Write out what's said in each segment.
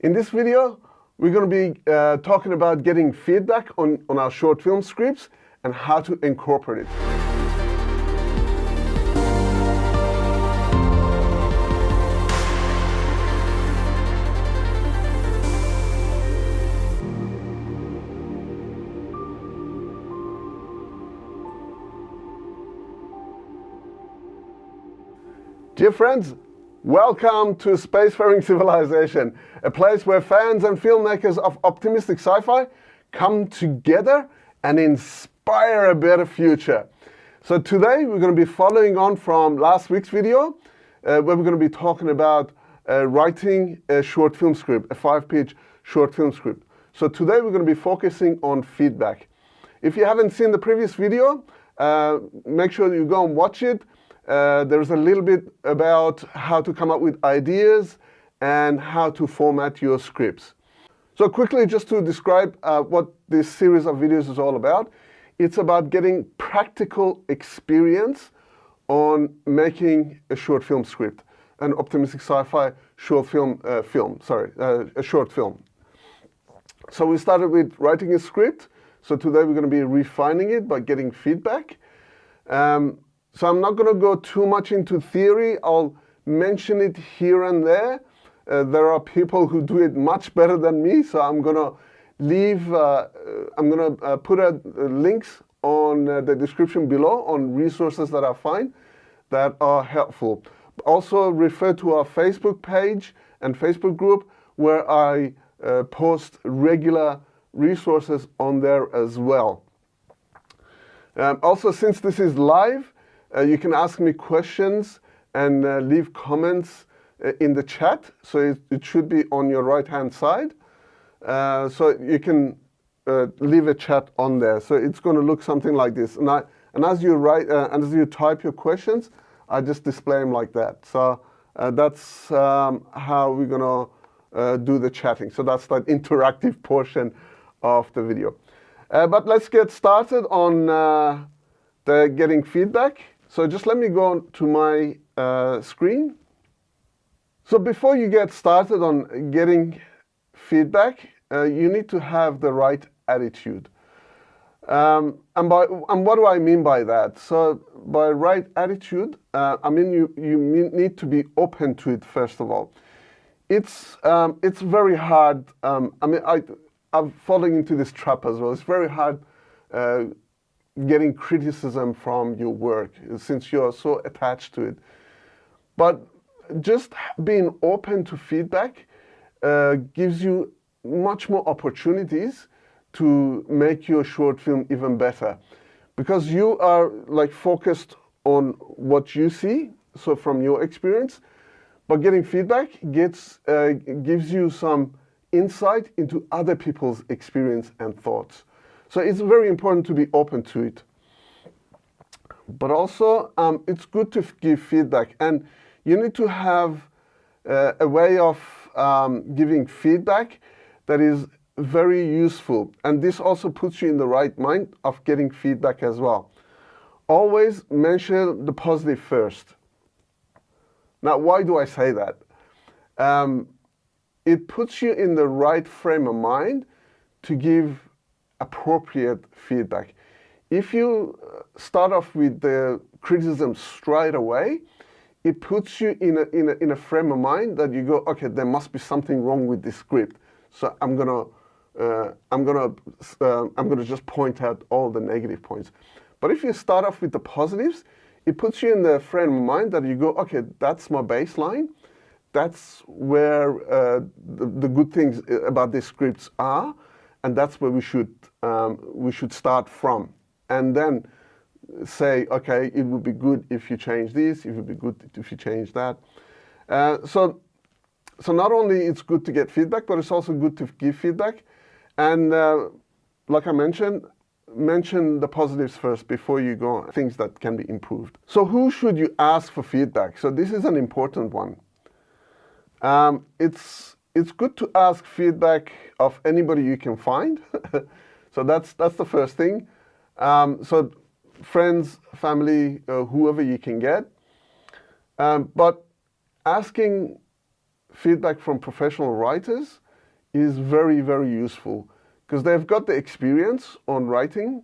In this video, we're going to be talking about getting feedback on our short film scripts and how to incorporate it. Dear friends, welcome to Spacefaring Civilization, a place where fans and filmmakers of optimistic sci-fi come together and inspire a better future. So today we're going to be following on from last week's video, where we're going to be talking about writing a short film script, a 5-page short film script. So today we're going to be focusing on feedback. If you haven't seen the previous video, make sure you go and watch it. There's a little bit about how to come up with ideas and how to format your scripts. So quickly, just to describe what this series of videos is all about, it's about getting practical experience on making a short film script, an optimistic sci-fi short film, a short film. So we started with writing a script. So today we're going to be refining it by getting feedback. So I'm not going to go too much into theory. I'll mention it here and there. There are people who do it much better than me, so I'm going to leave. I'm going to put links on the description below on resources that I find that are helpful. Also refer to our Facebook page and Facebook group where I post regular resources on there as well. Also, since this is live, you can ask me questions and leave comments in the chat. So it should be on your right-hand side. So you can leave a chat on there. So it's going to look something like this. And as you write, and as you type your questions, I just display them like that. So that's how we're going to do the chatting. So that's that interactive portion of the video. But let's get started on the getting feedback. So just let me go to my screen. So before you get started on getting feedback, you need to have the right attitude. And what do I mean by that? So by right attitude, I mean you need to be open to it, first of all. It's very hard. I mean, I'm falling into this trap as well. It's very hard getting criticism from your work since you're so attached to it. But just being open to feedback gives you much more opportunities to make your short film even better, because you are like focused on what you see, so from your experience. But getting feedback gives you some insight into other people's experience and thoughts. So it's very important to be open to it. But also, it's good to give feedback. And you need to have a way of giving feedback that is very useful. And this also puts you in the right mind of getting feedback as well. Always mention the positive first. Now, why do I say that? It puts you in the right frame of mind to give appropriate feedback. If you start off with the criticism straight away, it puts you in a frame of mind that you go, okay, there must be something wrong with this script, so I'm gonna just point out all the negative points. But if you start off with the positives, it puts you in the frame of mind that you go, okay, that's my baseline. That's where the good things about these scripts are. And that's where we should start from, and then say, okay, it would be good if you change this. It would be good if you change that. So not only it's good to get feedback, but it's also good to give feedback. And like I mention the positives first before you go on things that can be improved. So who should you ask for feedback? So this is an important one. It's good to ask feedback of anybody you can find. So that's the first thing. So friends, family, whoever you can get. But asking feedback from professional writers is very, very useful because they've got the experience on writing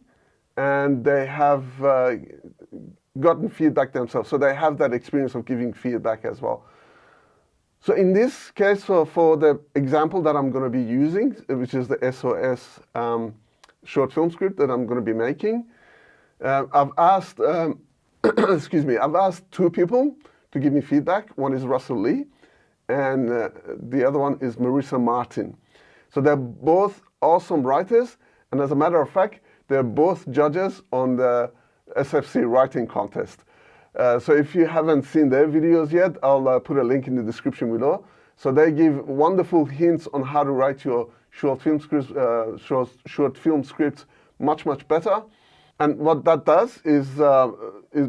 and they have gotten feedback themselves. So they have that experience of giving feedback as well. So in this case, for the example that I'm going to be using, which is the S.O.S. Short film script that I'm going to be making, I've asked, excuse me, I've asked two people to give me feedback. One is Russell Lee, and the other one is Marissa Martin. So they're both awesome writers, and as a matter of fact, they're both judges on the SFC writing contest. So if you haven't seen their videos yet, I'll put a link in the description below. So they give wonderful hints on how to write your short film scripts, much, much better. And what that does is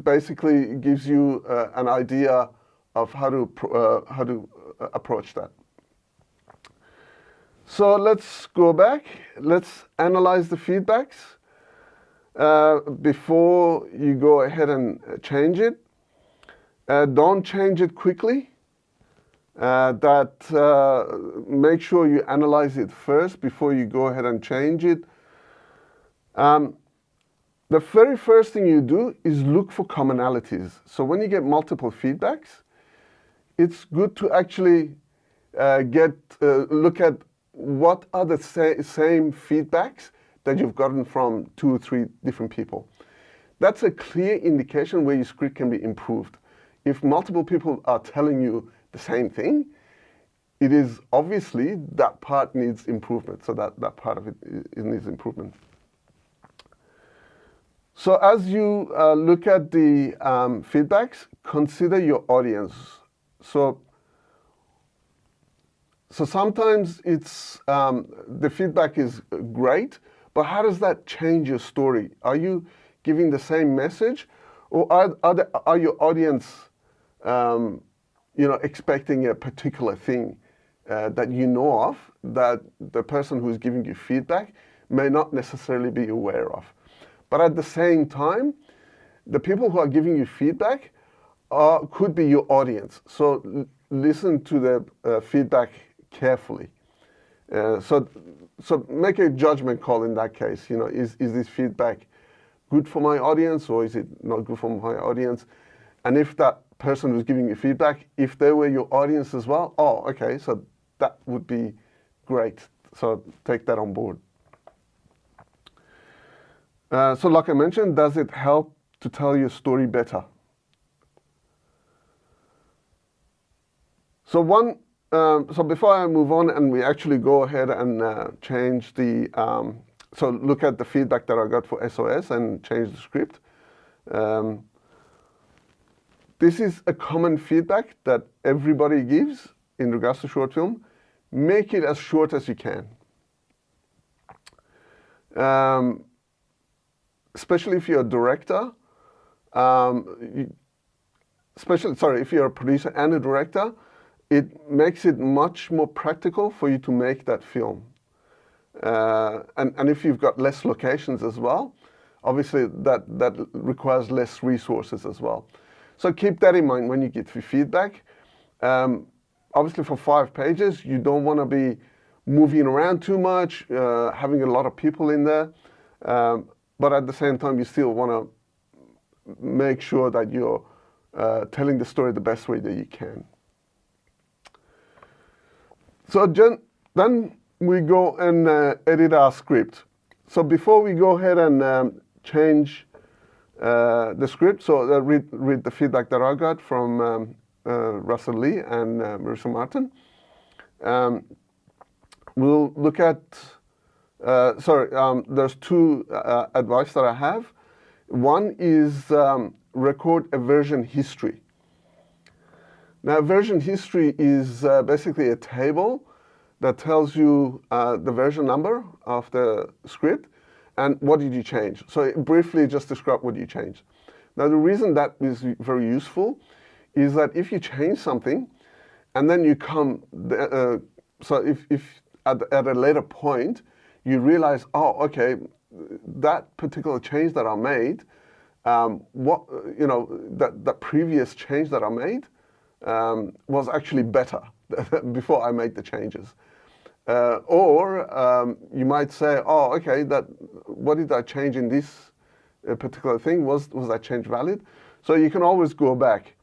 basically gives you an idea of how to approach that. So let's go back. Let's analyze the feedbacks before you go ahead and change it. Don't change it quickly. Make sure you analyze it first before you go ahead and change it. The very first thing you do is look for commonalities. So when you get multiple feedbacks, it's good to actually look at what are the same feedbacks that you've gotten from 2 or 3 different people. That's a clear indication where your script can be improved. If multiple people are telling you the same thing, it is obviously that part needs improvement. So that part of it needs improvement. So as you look at the feedbacks, consider your audience. So sometimes it's the feedback is great, but how does that change your story? Are you giving the same message, or are your audience expecting a particular thing that you know of that the person who is giving you feedback may not necessarily be aware of? But at the same time, the people who are giving you feedback could be your audience. So listen to the feedback carefully. So make a judgment call in that case. Is this feedback good for my audience, or is it not good for my audience? And if that person who's giving you feedback, if they were your audience as well, okay, so that would be great. So take that on board. So like I mentioned, does it help to tell your story better? So so before I move on and we actually go ahead and change the, so look at the feedback that I got for S.O.S. and change the script. This is a common feedback that everybody gives in regards to short film. Make it as short as you can. Especially if you're a director, if you're a producer and a director, it makes it much more practical for you to make that film. And if you've got less locations as well, obviously that requires less resources as well. So keep that in mind when you get feedback. Obviously for 5 pages, you don't want to be moving around too much, having a lot of people in there. But at the same time, you still want to make sure that you're telling the story the best way that you can. So then we go and edit our script. So before we go ahead and change the script, so read the feedback that I got from Russell Lee and Marissa Martin. We'll look at there's 2 advice that I have. One is record a version history. Now, version history is basically a table that tells you the version number of the script and what did you change. So briefly just describe what you changed. Now, the reason that is very useful is that if you change something and then you come, so if at a later point, you realize, okay, that particular change that I made, that previous change that I made was actually better before I made the changes. Or you might say, oh, okay, what did I change in this particular thing? Was that change valid? So you can always go back.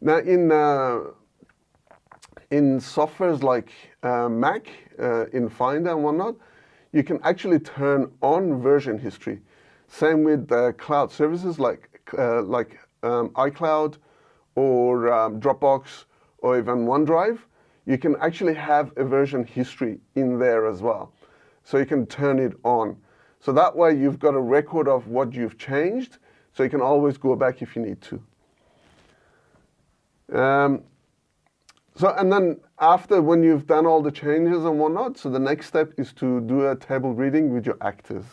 Now in softwares like Mac, in Finder and whatnot, you can actually turn on version history. Same with cloud services like iCloud or Dropbox or even OneDrive. You can actually have a version history in there as well. So you can turn it on. So that way you've got a record of what you've changed, so you can always go back if you need to. And then after, when you've done all the changes and whatnot, so the next step is to do a table reading with your actors.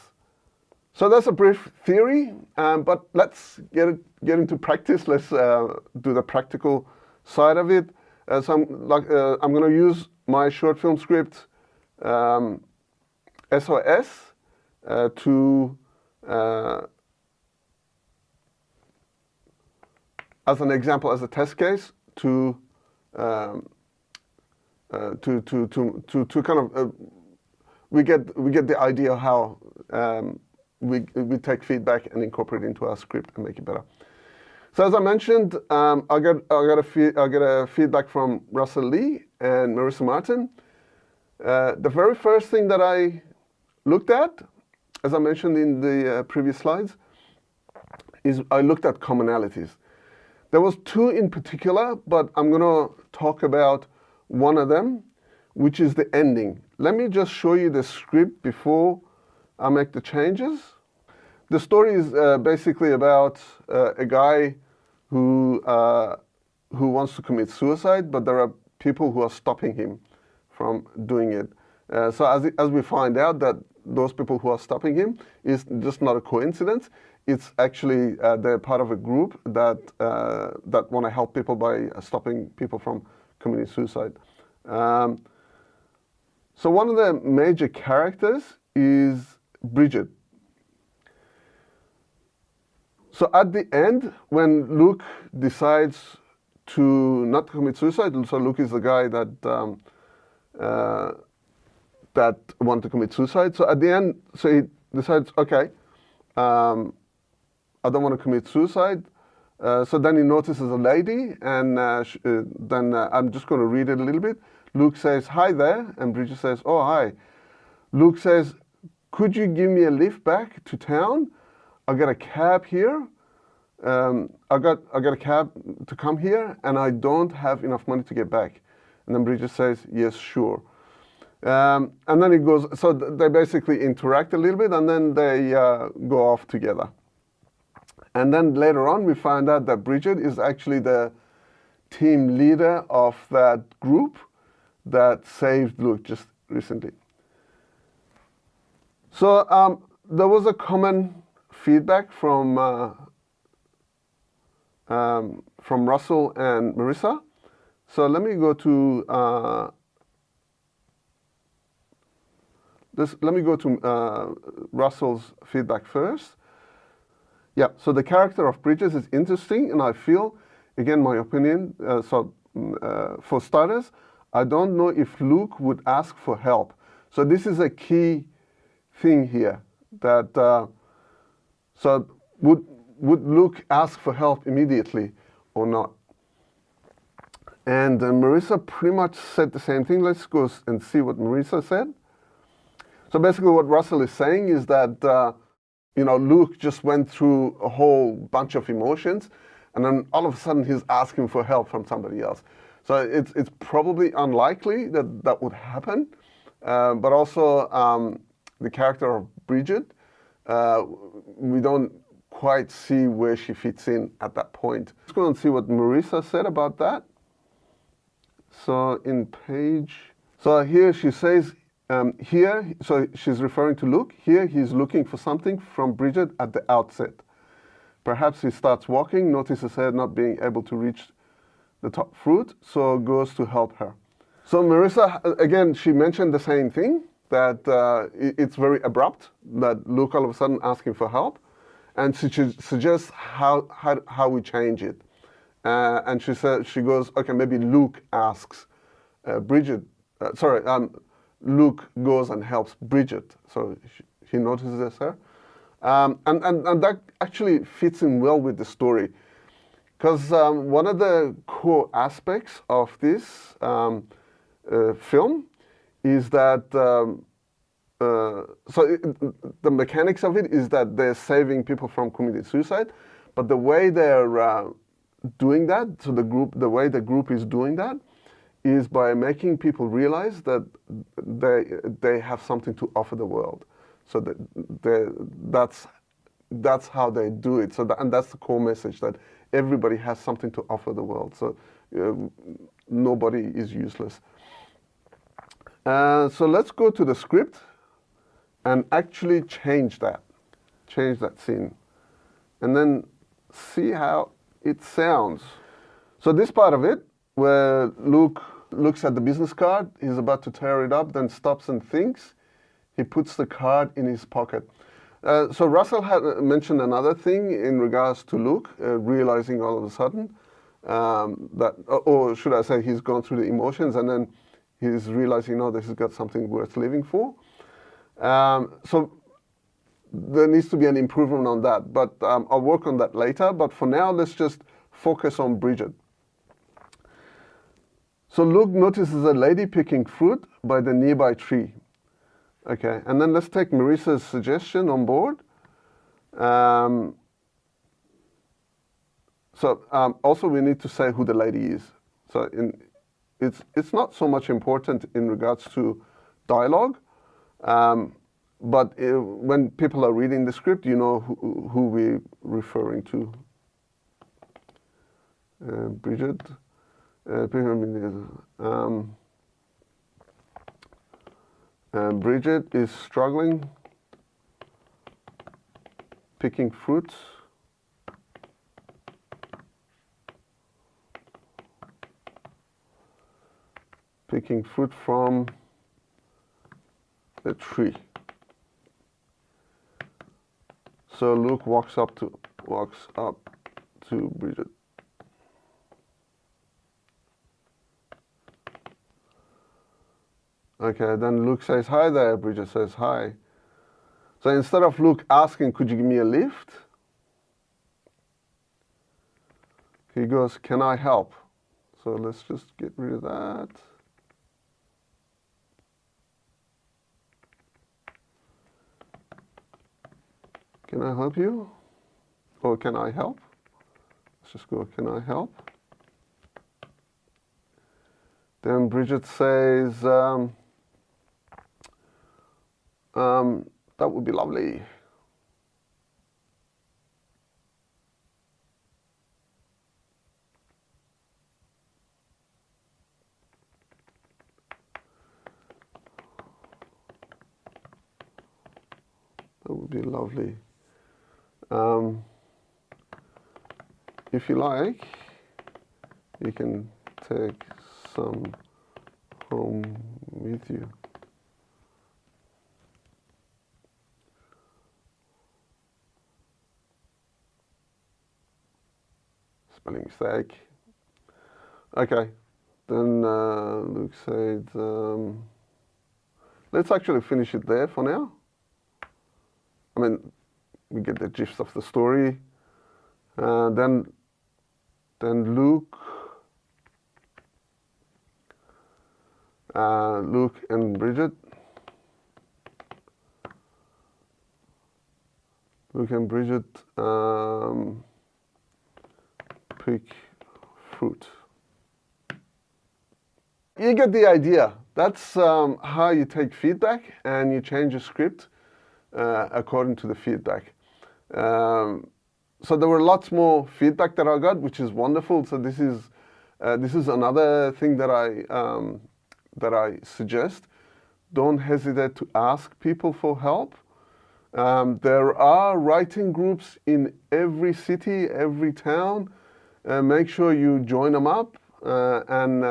So that's a brief theory, but let's get into practice. Let's do the practical side of it. So I'm going to use my short film script, S.O.S, as an example, as a test case, to kind of we get the idea how we take feedback and incorporate it into our script and make it better. So as I mentioned, I got a feedback from Russell Lee and Marissa Martin. The very first thing that I looked at, as I mentioned in the previous slides, is I looked at commonalities. There was two in particular, but I'm going to talk about one of them, which is the ending. Let me just show you the script before I make the changes. The story is basically about a guy who wants to commit suicide, but there are people who are stopping him from doing it. So as we find out that those people who are stopping him is just not a coincidence. It's actually they're part of a group that want to help people by stopping people from committing suicide. So one of the major characters is Bridget. So at the end, when Luke decides to not commit suicide, so Luke is the guy that wanted to commit suicide. So at the end, so he decides, okay, I don't want to commit suicide. So then he notices a lady, and then I'm just going to read it a little bit. Luke says, "Hi there," and Bridget says, "Oh, hi." Luke says, "Could you give me a lift back to town? I got a cab here. I got a cab to come here, and I don't have enough money to get back." And then Bridget says, "Yes, sure." And then it goes. So they basically interact a little bit, and then they go off together. And then later on, we find out that Bridget is actually the team leader of that group that saved Luke just recently. So there was a common feedback from Russell and Marissa. So let me go to Russell's feedback first. Yeah, so the character of Bridget is interesting, and I feel, again, my opinion, for starters, I don't know if Luke would ask for help. So this is a key thing here, that, so would Luke ask for help immediately or not? And Marissa pretty much said the same thing. Let's go and see what Marissa said. So basically what Russell is saying is that, Luke just went through a whole bunch of emotions, and then all of a sudden he's asking for help from somebody else. So it's probably unlikely that would happen. But also the character of Bridget, we don't quite see where she fits in at that point. Let's go and see what Marissa said about that. So so here she says, so she's referring to Luke. Here he's looking for something from Bridget at the outset. Perhaps he starts walking, notices her not being able to reach the top fruit, so goes to help her. So Marissa, again, she mentioned the same thing, that it's very abrupt, that Luke all of a sudden asking for help, and she suggests how we change it. And she goes, okay, maybe Luke asks Bridget, Luke goes and helps Bridget. So he notices her. And that actually fits in well with the story. Because one of the core aspects of this film is that, the mechanics of it is that they're saving people from committing suicide, but the way they're doing that, so the way the group is doing that, is by making people realize that they have something to offer the world. So that's how they do it. So and that's the core message, that everybody has something to offer the world. So nobody is useless. So let's go to the script and actually change that scene, and then see how it sounds. So this part of it, where Luke looks at the business card, he's about to tear it up, then stops and thinks. He puts the card in his pocket. So Russell had mentioned another thing in regards to Luke, realizing all of a sudden that, or should I say, he's gone through the emotions and then he's realizing, no, this has got something worth living for. So there needs to be an improvement on that, but I'll work on that later. But for now, let's just focus on Bridget. So Luke notices a lady picking fruit by the nearby tree. Okay, and then let's take Marissa's suggestion on board. Also we need to say who the lady is. So it's not so much important in regards to dialogue, but when people are reading the script, you know who we're referring to. Bridget. Bridget is struggling, picking fruits. Picking fruit from the tree. So Luke walks up to Bridget. Okay, then Luke says, hi there. Bridget says, hi. So instead of Luke asking, could you give me a lift? He goes, can I help? So let's just get rid of that. Can I help you? Or can I help? Let's just go, can I help? Then Bridget says, that would be lovely. That would be lovely. If you like, you can take some home with you. Spelling mistake. Okay, then Luke said, let's actually finish it there for now. I mean, we get the gist of the story. Then Luke and Bridget. Luke and Bridget pick fruit. You get the idea. That's how you take feedback and you change your script according to the feedback. So there were lots more feedback that I got, which is wonderful. So this is another thing that I suggest. Don't hesitate to ask people for help. There are writing groups in every city, every town. Make sure you join them up and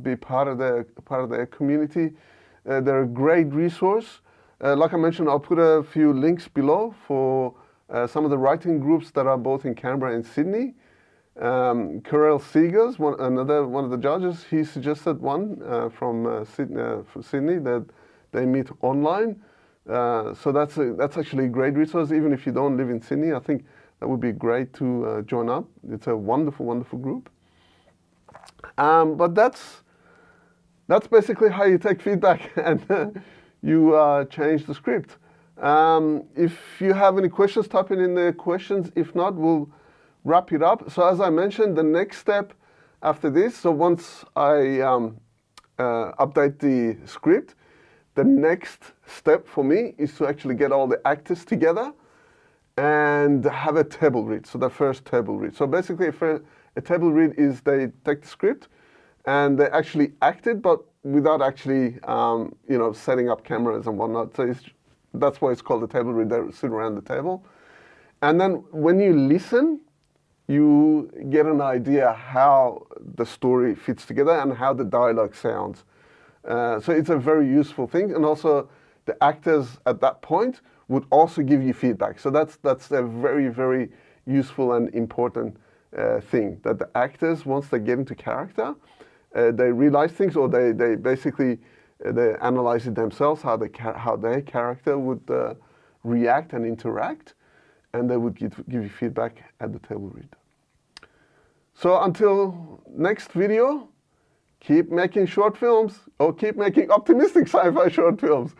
be part of their community. They're a great resource. Like I mentioned, I'll put a few links below for some of the writing groups that are both in Canberra and Sydney. Karel Seegers, another one of the judges, he suggested one from Sydney that they meet online. So that's actually a great resource. Even if you don't live in Sydney, I think that would be great to join up. It's a wonderful, wonderful group. But that's basically how you take feedback and you change the script. If you have any questions, type it in the questions. If not, we'll wrap it up. So as I mentioned, the next step after this, so once I update the script, the next step for me is to actually get all the actors together and have a table read. So the first table read. So basically a table read is they take the script and they actually act it, but without actually setting up cameras and whatnot. So that's why it's called a table read. They sit around the table. And then when you listen, you get an idea how the story fits together and how the dialogue sounds. So it's a very useful thing. And also the actors at that point would also give you feedback. So that's a very, very useful and important thing, that the actors, once they get into character, they realize things, or they basically they analyze it themselves, how their character would react and interact, and they would give you feedback at the table read. So until next video, keep making short films, or keep making optimistic sci-fi short films.